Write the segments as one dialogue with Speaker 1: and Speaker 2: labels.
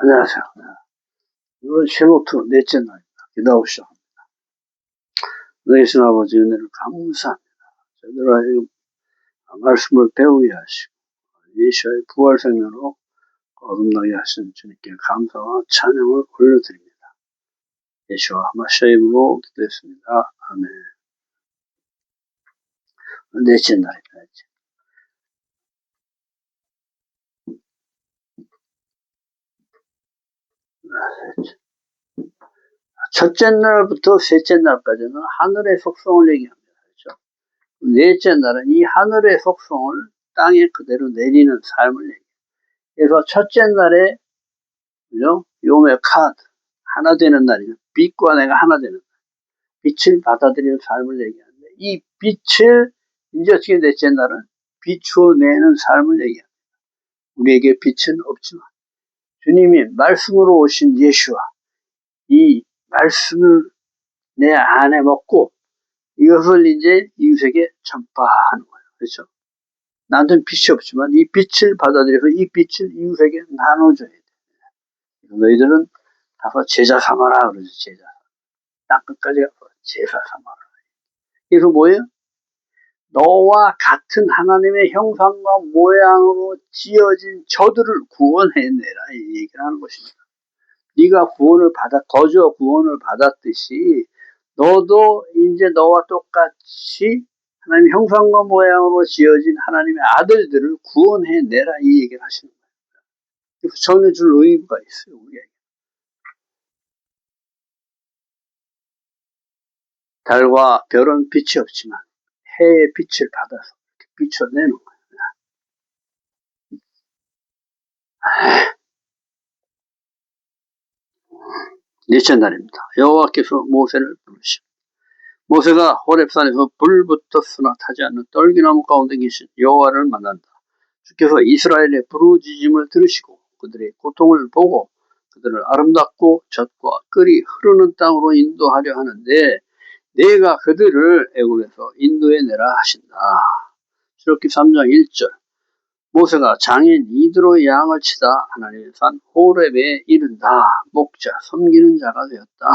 Speaker 1: 안녕하세요. 오늘 쉐모트 넷째 날입니다. 기도하고 시작합니다. 너희신 아버지 은혜를 감사합니다. 저희들 하여금 말씀을 배우게 하시고 예수의 부활 생명으로 거듭나게 하신 주님께 감사와 찬양을 올려드립니다. 예수와 마시아의 이름으로 기도했습니다. 아멘. 넷째 날입니다. 첫째 날부터 셋째 날까지는 하늘의 속성을 얘기합니다. 그렇죠? 넷째 날은 이 하늘의 속성을 땅에 그대로 내리는 삶을 얘기해요. 그래서 첫째 날에 그죠? 요메 카드 하나 되는 날이죠. 빛과 내가 하나 되는 날. 빛을 받아들이는 삶을 얘기하는데 이 빛을 이제 어떻게 넷째 날은 비추어내는 삶을 얘기합니다. 우리에게 빛은 없지만 주님이 말씀으로 오신 예수와 이 말씀을 내 안에 먹고 이것을 이제 이웃에게 전파하는 거예요. 그렇죠? 나는 빛이 없지만 이 빛을 받아들여서 이 빛을 이웃에게 나눠줘야 돼. 너희들은 가서 제자 삼아라 그러죠. 제자. 땅 끝까지 가서 제사 삼아라. 그래서 뭐예요? 너와 같은 하나님의 형상과 모양으로 지어진 저들을 구원해내라 이 얘기를 하는 것입니다. 네가 거저 구원을 받았듯이 너도 이제 너와 똑같이 하나님의 형상과 모양으로 지어진 하나님의 아들들을 구원해내라 이 얘기를 하시는 거예요. 그래서 전해줄 의무가 있어요. 우리에게. 달과 별은 빛이 없지만 해의 빛을 받아서 이렇게 비춰내는 거예요. 넷째 날입니다. 여호와께서 모세를 부르시고 모세가 호렙산에서 불붙었으나 타지 않는 떨기나무 가운데 계신 여호와를 만난다. 주께서 이스라엘의 부르짖음을 들으시고 그들의 고통을 보고 그들을 아름답고 젖과 꿀이 흐르는 땅으로 인도하려 하는데 내가 그들을 애굽에서 인도해내라 하신다. 출애굽기 3장 1절 모세가 장인 이드로의 양을 치다 하나님의 산 호렙에 이른다. 목자 섬기는 자가 되었다.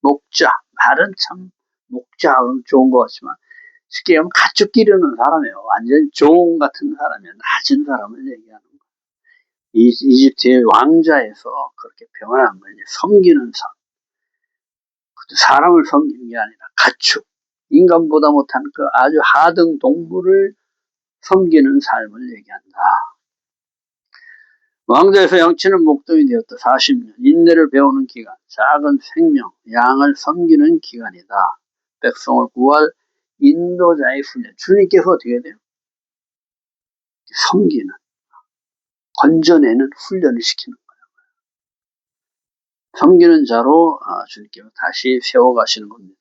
Speaker 1: 목자 말은 참 목자는 좋은 것 같지만 쉽게 얘기하면 가축 기르는 사람이에요. 완전 종 같은 사람이에요. 낮은 사람을 얘기하는 거예요. 이집트의 왕자에서 그렇게 표현한 거예요. 섬기는 삶. 사람을 섬기는 게 아니라 가축. 인간보다 못한 그 아주 하등 동물을 섬기는 삶을 얘기한다. 왕자에서 양치는 목동이 되었다. 40년. 인내를 배우는 기간. 작은 생명. 양을 섬기는 기간이다. 백성을 구할 인도자의 훈련. 주님께서 어떻게 돼요? 섬기는, 건져내는 훈련을 시키는 거예요. 섬기는 자로 주님께서 다시 세워가시는 겁니다.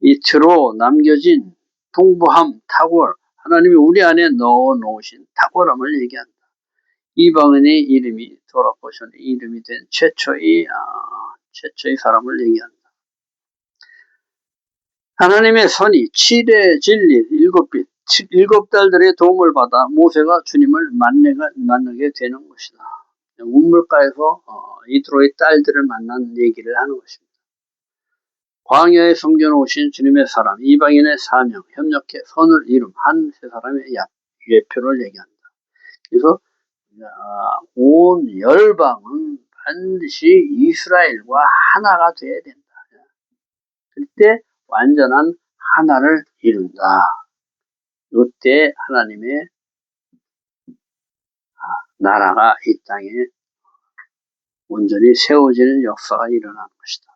Speaker 1: 이트로 남겨진 풍부함, 탁월, 하나님이 우리 안에 넣어놓으신 탁월함을 얘기한다. 이방인의 이름이 돌아보시는 이름이 된 최초의 사람을 얘기한다. 하나님의 선이 7의 진리, 7빛, 7달들의 도움을 받아 모세가 주님을 만나게 되는 것이다. 운물가에서 이드로의 딸들을 만난 얘기를 하는 것입니다. 광야에 숨겨놓으신 주님의 사람, 이방인의 사명, 협력해 선을 이룸 한 세 사람의 예표를 얘기한다. 그래서 온 열방은 반드시 이스라엘과 하나가 돼야 된다. 그때 완전한 하나를 이룬다. 이때 하나님의 나라가 이 땅에 온전히 세워지는 역사가 일어나는 것이다.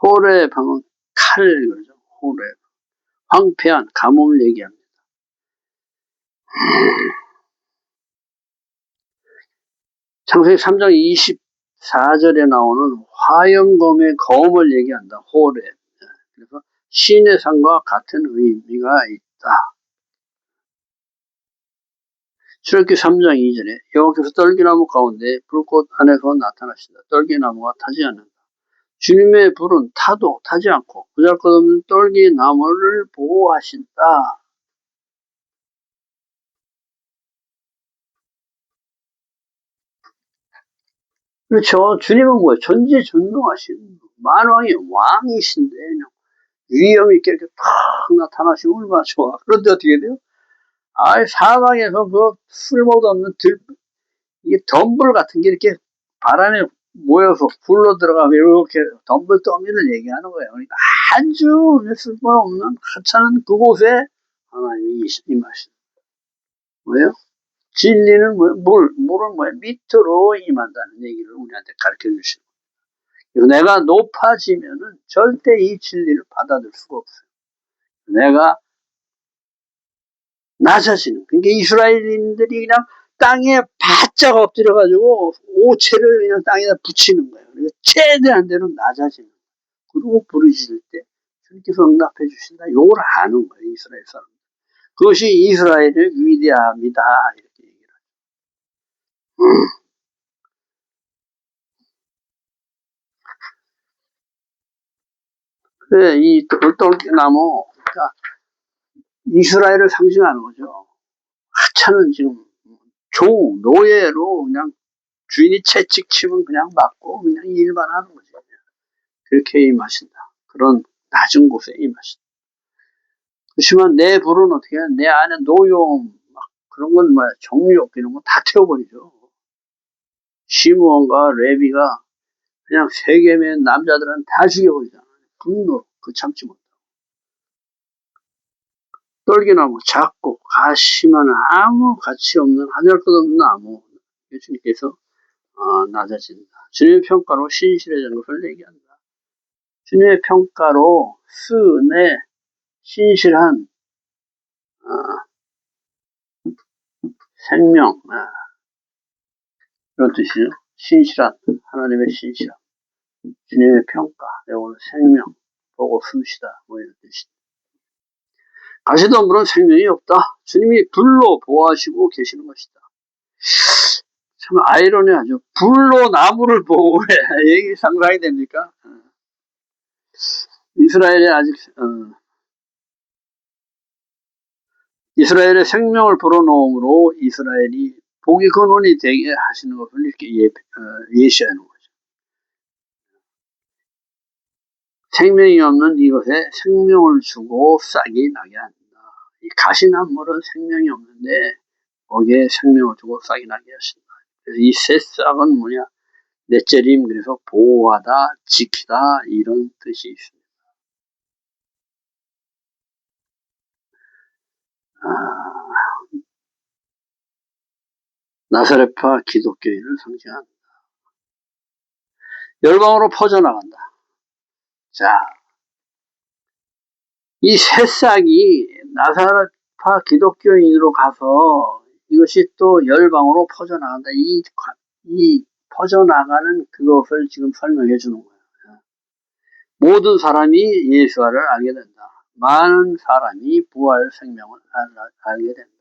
Speaker 1: 호렙하면 칼 그러죠. 호렙. 황폐한 가뭄을 얘기합니다. 창세기 3장 24절에 나오는 화염검의 검을 얘기한다. 호렙. 그래서 신의 산과 같은 의미가 있다. 출애굽기 3장 2절에 여호와께서 떨기나무 가운데 불꽃 안에서 나타나신다. 떨기나무가 타지 않는다. 주님의 불은 타도 타지 않고 보잘것없는 떨기나무를 보호하신다. 그렇죠. 주님은 뭐예요? 전지전능하신 만왕의 왕이신데 위엄 있게 이렇게 탁 나타나시면 얼마나 좋아. 그런데 어떻게 돼요? 사방에서 그 쓸모도 없는 이게 덤불 같은 게 이렇게 바람에 모여서 굴러 들어가면 이렇게 덤불 더미를 얘기하는 거예요. 그러니까 아주 쓸모없는 하찮은 그곳에 하나님이 임하시는 거예요. 진리는 물은 밑으로 임한다는 얘기를 우리한테 가르쳐 주시는 거예요. 내가 높아지면은 절대 이 진리를 받아들일 수가 없어요. 내가 낮아지는. 그러니까 이스라엘인들이 그냥 땅에 바짝 엎드려가지고 오체를 그냥 땅에다 붙이는 거예요. 그래서 최대한 대로 낮아지는 거예요. 그리고 부르짖을 때 주님께서 응답해 주신다. 요걸 아는 거예요, 이스라엘 사람. 그것이 이스라엘의 위대함이다. 이렇게 얘기를 해요. 그래, 이 돌돌나무, 그러니까 이스라엘을 상징하는 거죠. 하찮은 지금 노예로 그냥 주인이 채찍 치면 그냥 맞고 그냥 일만 하는 거죠. 그렇게 임하신다. 그런 낮은 곳에 임하신다. 그렇지만 내 불은 어떻게 해? 내 안에 노여움, 그런 건 정욕 이런 거 다 태워버리죠. 시므온과 레비가 그냥 세겜의 남자들은 다 죽여버리잖아요. 분노로 그 참지 못하고. 떨기나무 작고 가시만 아무 가치 없는 하늘것없는 나무. 주님께서 낮아진다. 주님의 평가로 신실해진 것을 얘기한다. 주님의 평가로 스은의 신실한 생명, 그런 뜻이죠. 신실한, 하나님의 신실한, 주님의 평가, 이거는 생명, 보고 숨쉬다, 이런 뜻이죠. 가시덤불은 생명이 없다. 주님이 불로 보호하시고 계시는 것이다. 참 아이러니하죠. 불로 나무를 보호해. 이게 상상이 됩니까? 이스라엘이 아직 이스라엘의 생명을 불어넣음으로 이스라엘이 복의 근원이 되게 하시는 것을 이렇게 예시하는 거죠. 생명이 없는 이것에 생명을 주고 싹이 나게 한다. 이 가시나물은 생명이 없는데 거기에 생명을 주고 싹이 나게 하신다. 그래서 이 새싹은 뭐냐? 넷째림, 그래서 보호하다, 지키다, 이런 뜻이 있습니다. 나사렛파 기독교인을 상징한다. 열방으로 퍼져나간다. 자, 이 새싹이 나사렛파 기독교인으로 가서 이것이 또 열방으로 퍼져나간다. 이 퍼져나가는 그것을 지금 설명해 주는 거예요. 모든 사람이 예수와를 알게 된다. 많은 사람이 부활 생명을 알게 된다.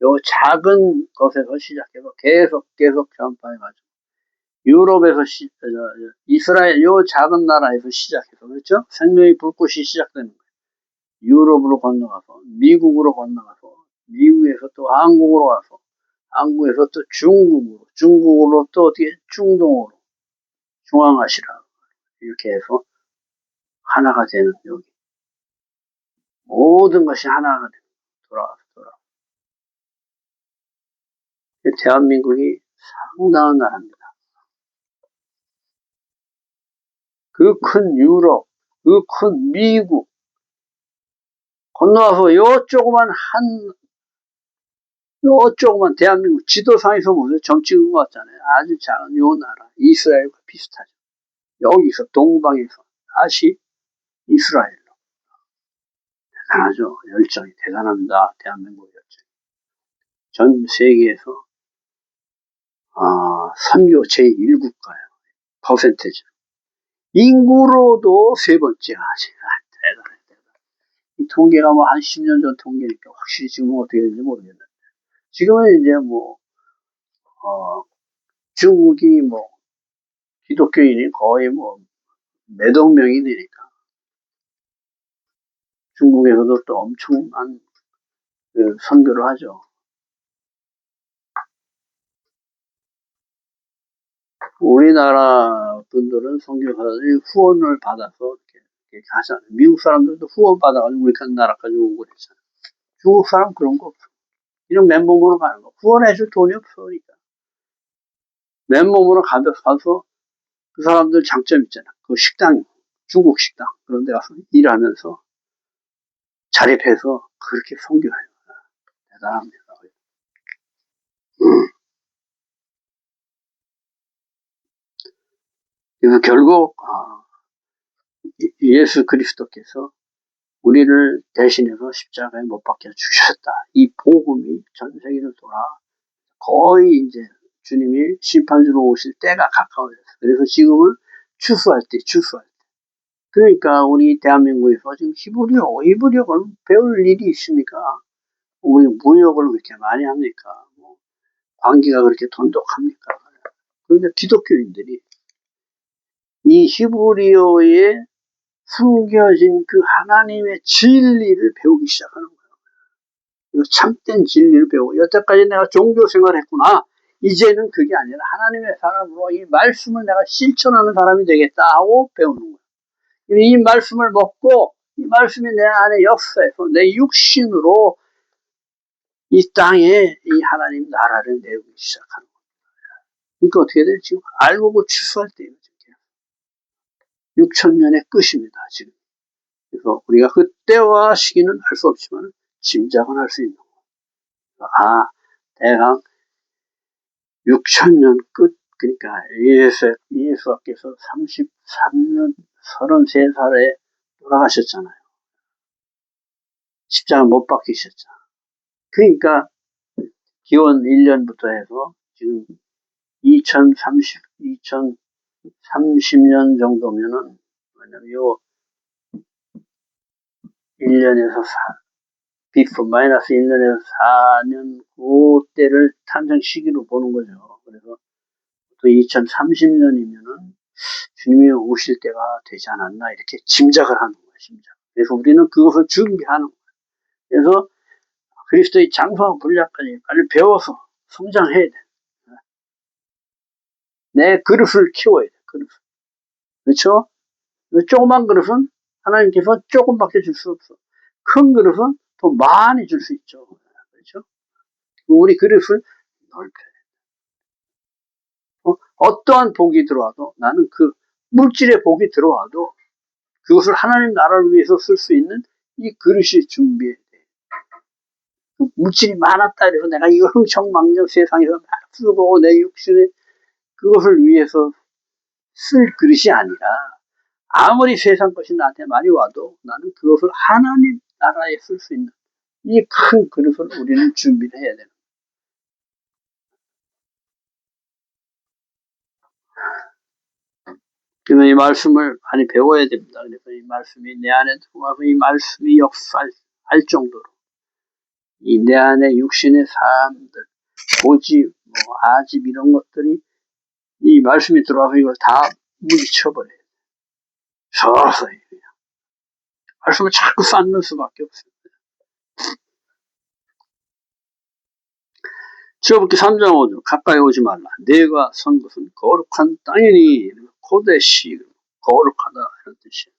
Speaker 1: 요 작은 것에서 시작해서 계속 전파해가지고 유럽에서 이스라엘 요 작은 나라에서 시작해서 그렇죠? 생명의 불꽃이 시작되는 거예요. 유럽으로 건너가서 미국으로 건너가서 미국에서 또 한국으로 와서 한국에서 또 중국으로 또 어떻게 중동으로 중앙아시아 이렇게 해서 하나가 되는 여기 모든 것이 하나가 되는 돌아와서 대한민국이 상당한 나라입니다. 그 큰 유럽, 그 큰 미국 건너와서 요 조그만 대한민국 지도상에서 보세요. 점 찍은 것 같잖아요. 아주 작은 요 나라 이스라엘과 비슷하죠. 여기서 동방에서 다시 이스라엘로 대단하죠. 열정이 대단합니다. 대한민국 열정. 전 세계에서 선교 제1국가예요. 퍼센테이지. 인구로도 세 번째야. 대단해. 이 통계가 한 10년 전 통계니까 확실히 지금은 어떻게 되는지 모르겠는데. 지금은 이제 중국이 기독교인이 거의 몇억 명이 되니까. 중국에서도 또 엄청난 선교를 하죠. 우리나라 분들은 선교사들이 후원을 받아서 이렇게 하잖아요. 미국 사람들도 후원 받아가지고 우리 나라까지 오고 그랬잖아요. 중국 사람 그런 거 없어. 이런 맨몸으로 가는 거. 후원해줄 돈이 없으니까. 맨몸으로 가서 그 사람들 장점 있잖아. 그 식당, 중국 식당. 그런 데 가서 일하면서 자립해서 그렇게 선교해요. 대단합니다. 그래서 결국, 예수 그리스도께서 우리를 대신해서 십자가에 못 박혀 죽으셨다. 이 복음이 전 세계를 돌아 거의 이제 주님이 심판주로 오실 때가 가까워졌어요. 그래서 지금은 추수할 때. 그러니까 우리 대한민국에서 지금 히브리어를 배울 일이 있으니까 우리 무역을 그렇게 많이 합니까? 뭐 관계가 그렇게 돈독합니까? 그런데 기독교인들이 이 히브리어에 숨겨진 그 하나님의 진리를 배우기 시작하는 거예요. 참된 진리를 배우고, 여태까지 내가 종교 생활을 했구나. 이제는 그게 아니라 하나님의 사람으로 이 말씀을 내가 실천하는 사람이 되겠다 하고 배우는 거예요. 이 말씀을 먹고 이 말씀이 내 안에 역사해서 내 육신으로 이 땅에 이 하나님 나라를 내우기 시작하는 거예요. 그러니까 어떻게 돼요? 지금 알고 취소할 때예요. 6,000년의 끝입니다. 지금. 그래서 우리가 그때와 시기는 알 수 없지만 짐작은 할 수 있는 거예요. 대강 6,000년 끝. 그러니까 예수께서 33년 33살에 돌아가셨잖아요. 십자가 못 박히셨잖아. 그러니까 기원 1년부터 해서 지금 2030년 정도면은, 뭐냐면 요 1년에서 마이너스 1년에서 4년, 그때를 탄생 시기로 보는 거죠. 그래서 또 2030년이면은 주님이 오실 때가 되지 않았나, 이렇게 짐작을 하는 거예요, 짐작. 그래서 우리는 그것을 준비하는 거예요. 그래서 그리스도의 장성한 분량까지 빨리 배워서 성장해야 돼. 내 그릇을 키워야 돼, 그릇. 그렇죠? 조그만 그릇은 하나님께서 조금밖에 줄 수 없어. 큰 그릇은 더 많이 줄 수 있죠. 그렇죠? 우리 그릇을 넓혀야 돼. 어떠한 복이 들어와도, 나는 그 물질의 복이 들어와도 그것을 하나님 나라를 위해서 쓸 수 있는 이 그릇이 준비해야 돼. 그 물질이 많았다 해서 내가 이걸 흥청망청 세상에서 막 쓰고 내 육신에 그것을 위해서 쓸 그릇이 아니라, 아무리 세상 것이 나한테 많이 와도 나는 그것을 하나님 나라에 쓸 수 있는 이 큰 그릇을 우리는 준비를 해야 되는 거예요. 그래서 이 말씀을 많이 배워야 됩니다. 그래서 이 말씀이 내 안에 들어와서 이 말씀이 역사할 정도로 이 내 안에 육신의 사람들, 고집, 아집 이런 것들이 이 말씀이 들어와서 이걸 다 물리쳐버려요. 서서히 그냥. 말씀을 자꾸 쌓는 수밖에 없어요. 지어붓기 3장 5절 가까이 오지 말라. 내가 선 것은 거룩한 땅이니. 고대시 거룩하다 이런 뜻이에요.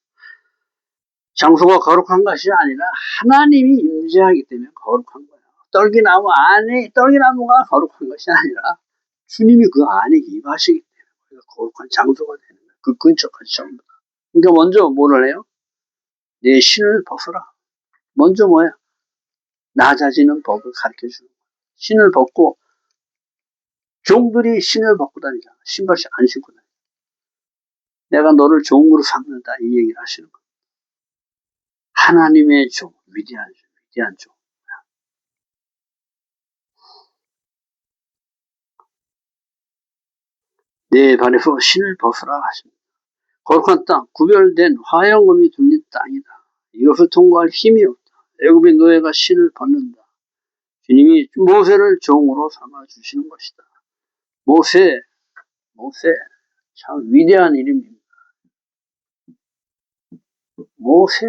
Speaker 1: 장소가 거룩한 것이 아니라 하나님이 임재하기 때문에 거룩한 거예요. 떨기나무가 거룩한 것이 아니라 주님이 그 안에 임하시기 때문에 거룩한 장소가 되는 거예요. 그 근처까지 전부 다. 그러니까 먼저 뭐를 해요? 내 신을 벗어라. 먼저 뭐야? 낮아지는 법을 가르쳐 주는 거예요. 신을 벗고, 종들이 신을 벗고 다니잖아. 신발씩 안 신고 다니잖아. 내가 너를 종으로 삼는다, 이 얘기를 하시는 거예요. 하나님의 종, 위대한 종. 내 발에서 신을 벗으라 하십니다. 거룩한 땅, 구별된 화영금이 둘린 땅이다. 이것을 통과할 힘이 없다. 애굽의 노예가 신을 벗는다. 주님이 모세를 종으로 삼아 주시는 것이다. 모세, 참 위대한 이름입니다. 모세,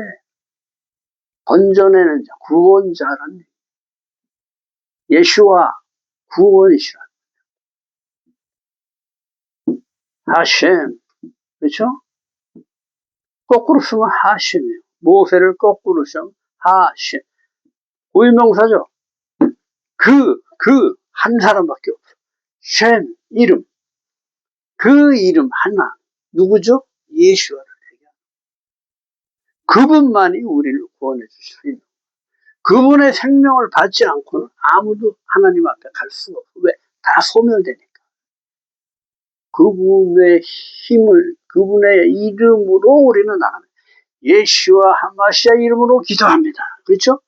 Speaker 1: 번전에는 구원자란, 예수와 구원이시라. 하셴. 그렇죠? 거꾸로 쓰면 하셴이에요. 모세를 거꾸로 쓰면 하셴. 고유명사죠. 한 사람밖에 없어. 셴, 이름. 그 이름 하나. 누구죠? 예수와를 얘기합니다. 그분만이 우리를 구원해 주실 수 있는. 그분의 생명을 받지 않고는 아무도 하나님 앞에 갈 수가 없어. 왜? 다 소멸되니까. 그분의 힘을, 그분의 이름으로 우리는 나가는. 예수와 하마시아 이름으로 기도합니다. 그렇죠?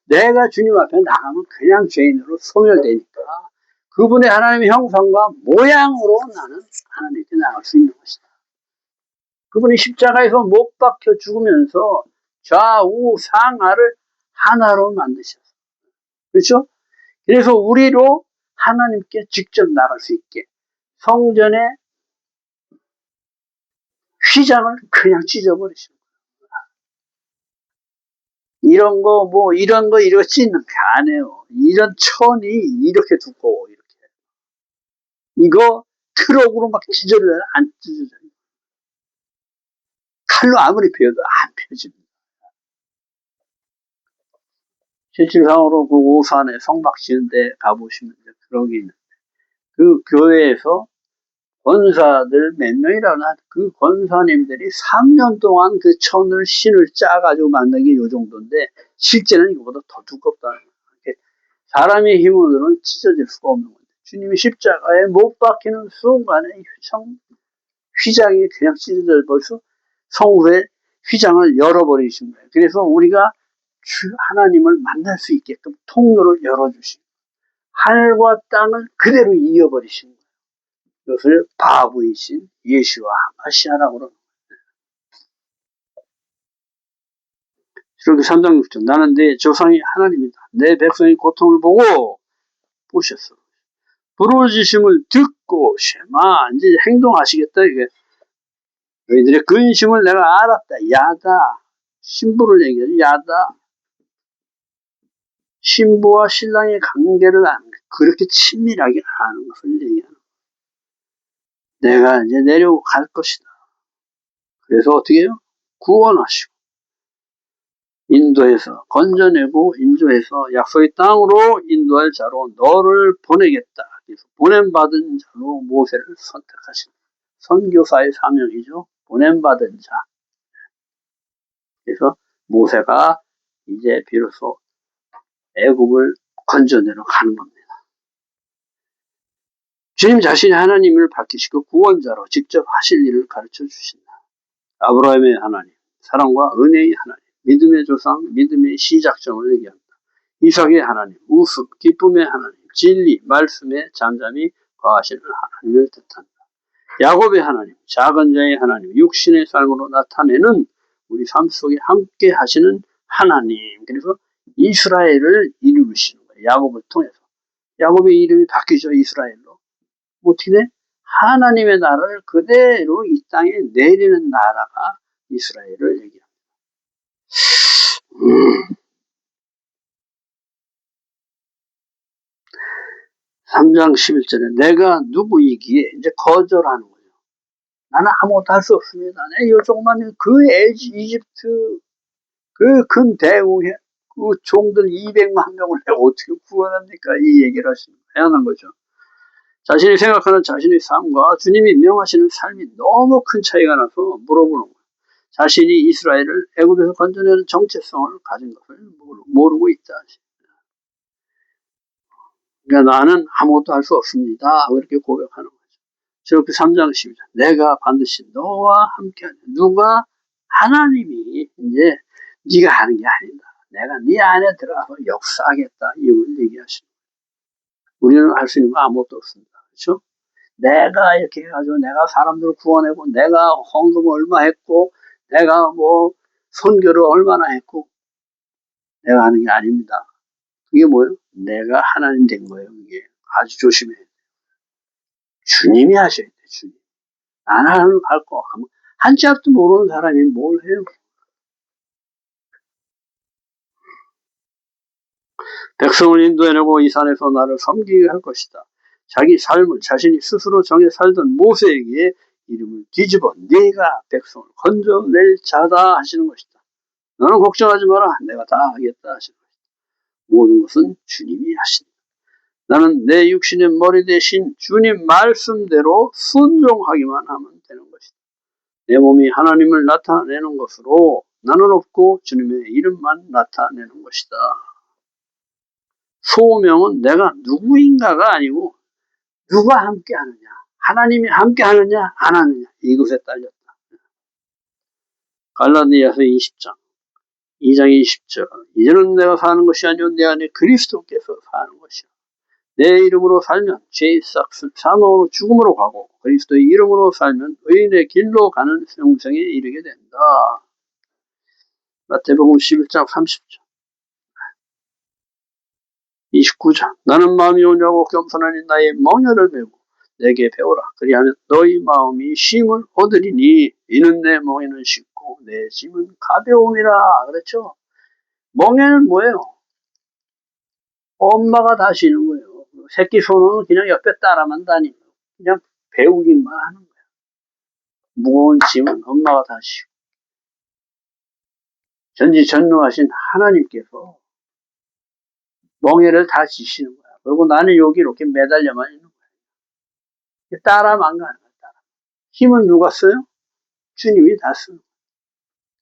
Speaker 1: 내가 주님 앞에 나가면 그냥 죄인으로 소멸되니까 그분의 하나님의 형상과 모양으로 나는 하나님께 나갈 수 있는 것이다. 그분이 십자가에서 못 박혀 죽으면서 좌우 상하를 하나로 만드셨어요. 그렇죠? 그래서 우리로 하나님께 직접 나갈 수 있게 성전의 휘장을 그냥 찢어버리신 거예요. 이런 거 이렇게 찢는 게 아니에요. 이런 천이 이렇게 두꺼워, 이렇게. 이거 트럭으로 막 찢어져요. 안 찢어져요. 칼로 아무리 베어도 안 펴집니다. 실질상으로 그 오산에 성박 지은 데 가보시면 그런 게 있는데, 그 교회에서 권사들 몇 명이라나 그 권사님들이 3년 동안 그 천을 신을 짜가지고 만든 게 요 정도인데, 실제는 이거보다 더 두껍다는 거예요. 사람의 힘으로는 찢어질 수가 없는 건데, 주님이 십자가에 못 박히는 순간에 휘장이 그냥 찢어져 버려서 성후의 휘장을 열어버리신 거예요. 그래서 우리가 하나님을 만날 수 있게끔 통로를 열어주신 거예요. 하늘과 땅을 그대로 이어버리신 거예요. 그것을 바보이신 예수와 하마시아라고 그러는 거예요. 그렇게 3장 6절 나는 내 조상이 하나님이다. 내 백성의 고통을 보고 보셨어. 부르짖음을 듣고 쉐마 이제 행동하시겠다 이게. 너희들의 근심을 내가 알았다. 야다. 신부를 얘기하죠. 야다. 신부와 신랑의 관계를 그렇게 친밀하게 아는 것을 얘기하는 거예요. 내가 이제 내려갈 것이다. 그래서 어떻게 해요? 구원하시고 인도해서 건져내고 인도해서 약속의 땅으로 인도할 자로 너를 보내겠다. 그래서 보냄받은 자로 모세를 선택하신 선교사의 사명이죠. 보냄받은 자. 그래서 모세가 이제 비로소 애굽을 건져내러 가는 겁니다. 주님 자신이 하나님을 밝히시고 구원자로 직접 하실 일을 가르쳐 주신다. 아브라함의 하나님, 사랑과 은혜의 하나님, 믿음의 조상, 믿음의 시작점을 얘기합니다. 이삭의 하나님, 웃음, 기쁨의 하나님, 진리, 말씀의 잠잠히 거하시는 하나님을 뜻한다. 야곱의 하나님, 작은 자의 하나님, 육신의 삶으로 나타내는 우리 삶 속에 함께 하시는 하나님. 그래서 이스라엘을 이루시는 거예요. 야곱을 통해서. 야곱의 이름이 바뀌죠. 이스라엘로. 어떻게 돼? 하나님의 나라를 그대로 이 땅에 내리는 나라가 이스라엘을 얘기합니다. 3장 11절에 내가 누구이기에 이제 거절하는 거죠. 나는 아무것도 할 수 없습니다. 이 조그만 이집트 그 큰 대우의 그 종들 200만 명을 내가 어떻게 구원합니까? 이 얘기를 하는 거죠. 자신이 생각하는 자신의 삶과 주님이 명하시는 삶이 너무 큰 차이가 나서 물어보는 거예요. 자신이 이스라엘을 애굽에서 건져내는 정체성을 가진 것을 모르고 있다. 그러니까 나는 아무것도 할 수 없습니다. 그렇게 고백하는 거죠. 저렇게 3장 12절 내가 반드시 너와 함께하냐. 누가? 하나님이 이제 네가 하는 게 아니다. 내가 네 안에 들어가서 역사하겠다. 이걸 얘기하시는 거예요. 우리는 할 수 있는 거 아무것도 없습니다. 그렇죠? 내가 이렇게 해가지고 내가 사람들을 구원하고 내가 헌금을 얼마 했고 내가 뭐 선교를 얼마나 했고 내가 하는 게 아닙니다. 그게 뭐예요? 내가 하나님 된 거예요. 이게 아주 조심해야 돼요. 주님이 하셔야 돼요. 주님. 나는 할 거 한치 앞도 모르는 사람이 뭘 해요? 백성을 인도해내고 이 산에서 나를 섬기게 할 것이다. 자기 삶을 자신이 스스로 정해 살던 모세에게 이름을 뒤집어 네가 백성을 건져낼 자다 하시는 것이다. 너는 걱정하지 마라. 내가 다 하겠다 하시는 것이다. 모든 것은 주님이 하신다. 나는 내 육신의 머리 대신 주님 말씀대로 순종하기만 하면 되는 것이다. 내 몸이 하나님을 나타내는 것으로 나는 없고 주님의 이름만 나타내는 것이다. 소명은 내가 누구인가가 아니고 누가 함께 하느냐, 하나님이 함께 하느냐 안 하느냐 이것에 딸렸다. 갈라디아서 20장 2장 20절 이제는 내가 사는 것이 아니오 내 안에 그리스도께서 사는 것이요 내 이름으로 살면 죄의 싹을 사망으로 죽음으로 가고 그리스도의 이름으로 살면 의인의 길로 가는 영생에 이르게 된다. 마태복음 11장 30절 29장 나는 마음이 온유하고 겸손하니 나의 멍에를 메고 내게 배우라. 그리하면 너희 마음이 쉼을 얻으리니 이는 내 멍에는 쉽고 내 짐은 가벼움이라. 그렇죠? 멍에는 뭐예요? 엄마가 다 쉬는 거예요. 새끼 손은 그냥 옆에 따라만 다니고 그냥 배우기만 하는 거예요. 무거운 짐은 엄마가 다 쉬고 전지전능하신 하나님께서 멍에를 다 지시는 거야. 그리고 나는 여기 이렇게 매달려만 있는 거야. 따라만 가는 거야. 따라. 힘은 누가 써요? 주님이 다 쓰는 거야.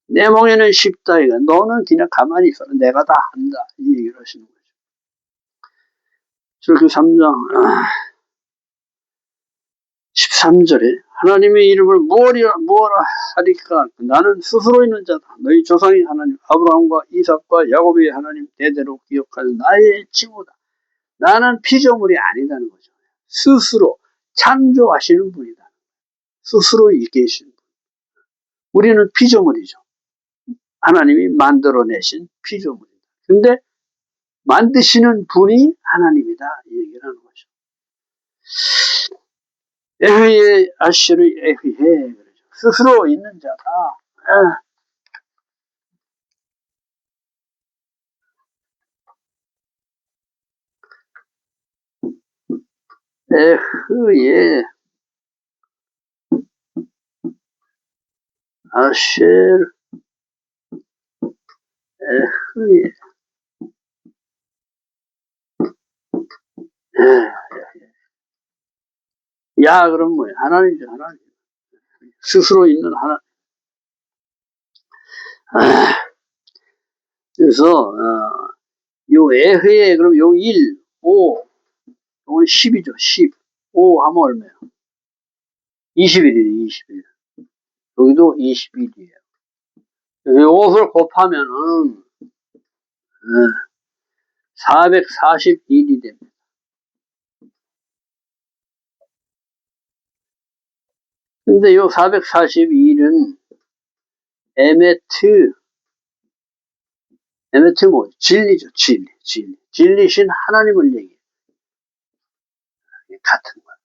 Speaker 1: 내 멍에는 쉽다. 이거. 너는 그냥 가만히 있어. 내가 다 한다. 이 얘기를 하시는 거죠. 출애굽기 3장 13절에 하나님의 이름을 무엇라 하리까 나는 스스로 있는 자다. 너희 조상의 하나님 아브라함과 이삭과 야곱의 하나님 대대로 기억할 나의 친구다. 나는 피조물이 아니다는 거죠. 스스로 창조하시는 분이다. 스스로 계신 분. 우리는 피조물이죠. 하나님이 만들어내신 피조물이다. 근데 만드시는 분이 하나님이다. 이 얘기를 하는 거죠. 에흐에 아시르 에흐에 스스로 있는 자다. 에흐에 아시르 에흐에 야 그럼 뭐야? 하나님이죠. 하나님. 스스로 있는 하나님. 그래서 요 에흐에 그럼 요 1, 5 오늘 10이죠. 10. 5 하면 얼마예요? 21이에요. 21. 여기도 21이에요. 이것을 곱하면은 441이 됩니다. 근데 요 441은 에메트 뭐 진리죠. 진리신 하나님을 얘기해요. 같은 거야.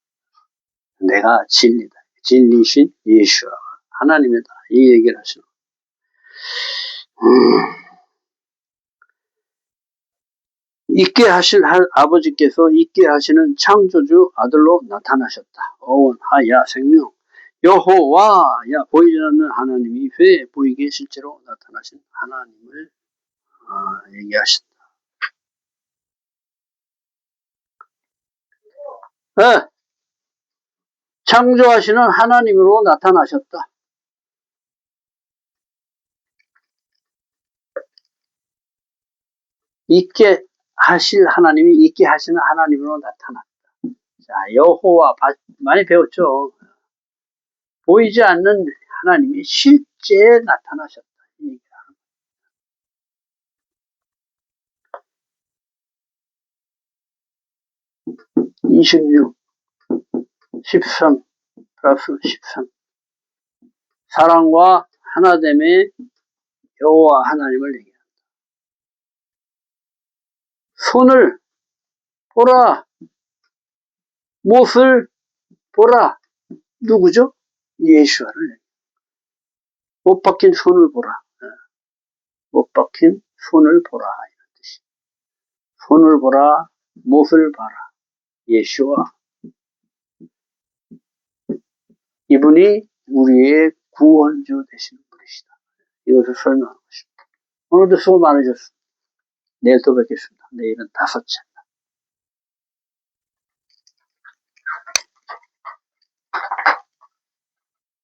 Speaker 1: 내가 진리다. 진리신 예수야. 하나님이다. 이 얘기를 하시는 있게 하실 아버지께서 있게 하시는 창조주 아들로 나타나셨다. 어원하야 생명. 여호와야 보이지 않는 하나님이 왜 보이게 실제로 나타나신 하나님을 얘기하신다. 네. 창조하시는 하나님으로 나타나셨다. 있게 하실 하나님이 있게 하시는 하나님으로 나타났다. 자, 여호와 많이 배웠죠. 보이지 않는 하나님이 실제 나타나셨다. 26, 13 플러스 13 사랑과 하나됨의 여호와 하나님을 얘기합니다. 손을 보라, 못을 보라. 누구죠? 예수와를 얘기합니다. 못 박힌 손을 보라. 못 박힌 손을 보라. 이런 뜻이. 손을 보라, 못을 봐라. 예수와 이분이 우리의 구원주 되시는 분이시다. 이것을 설명하고 싶습니다. 오늘도 수고 많으셨습니다. 내일 또 뵙겠습니다. 내일은 5째.